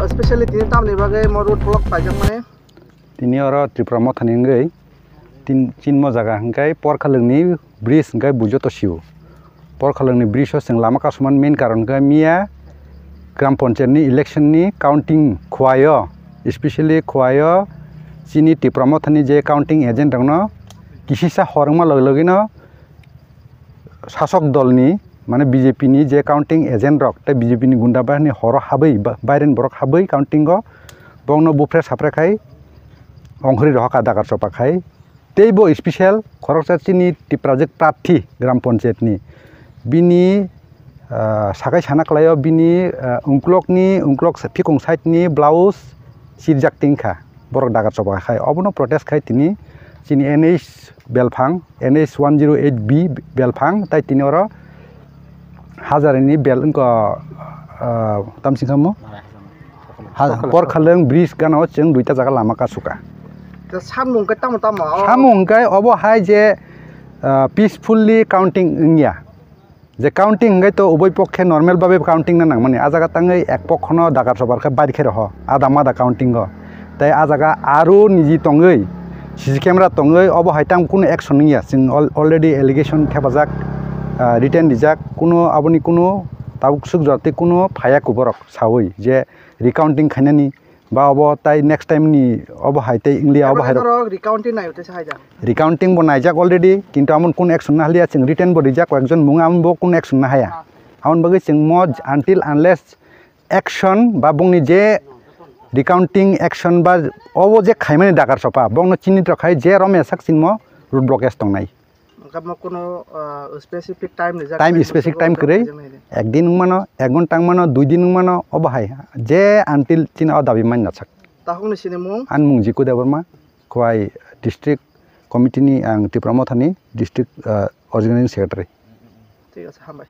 Especially tini tam ni bagai road block pajang mane tini oro Tripura mo thani ngai tin mo jaga hingkai porkhalungni bridge hingkai bujoto siu porkhalungni bridge o sing lama kasuman main karon hingkai mia gram panchayat ni election ni counting khwayo especially khwayo chini Tripura mo thani je counting agent rangno kisisa horngma logino sasok dolni মানে BJP নি যে counting agent rock তে BJP নি গুন্ডা বাহিনী হর হাবই Byron বরক হাবই counting গো বংনো বুফরে সাপরে খাই অংহরি রহকা দাগার চপা খাই তেইবো স্পেশাল খরকচাচিনি টি প্রজেক্ট প্রার্থী গ্রাম পঞ্চায়েত নি বিনি সাকাই সানাকলায় বিনি উংক্লক ফিকং সাইট নি ব্লাউজ সিরজাক টিংখা বরক দাগার চপা খাই অবনো প্রটেস্ট খাই তিনি চিনি NH বেলফাং NH 108B বেলফাং তাই তিনি ওর Hajarani bel engko tamsing kamu porkhalung bridge gano cheng duita jaga lama ka suka samung kai tam samung kai obo hai je peacefully counting ingya je counting ngai to oboi pokkhe normal babe counting na nangmani ajaga tangai ek pokhono dagar sobar kha bair khe roho adamada counting go tai ajaga aru niji tongai CC camera tongai obo hai tam kun action ngiya sing already allegation thebajak written dijak kuno aboni kuno tabuksuk jate kuno phaya kuborok sawi je recounting khainani ba obo tai next time ni obo haite ingli obo hairo recounting nai ute sahaja recounting bo naijak already kintu amon kun action na halia ching written bo dijak ekjon mung amon bo kun action na haya amon bagi ching mo until unless action ba bongni je recounting action ba obo je khaimani dakar sopa bongno chini rakhai je rome saksin mo road blockage tongnai specific time specific time kre ekdin mano ek ghonta mano 2 din mano obahai je until chin dabi man na sak tahung ni sini mung an mung jiku deborma khwai district committee ni ang Tripura mo thani district organizing secretary ঠিক আছে হামবাই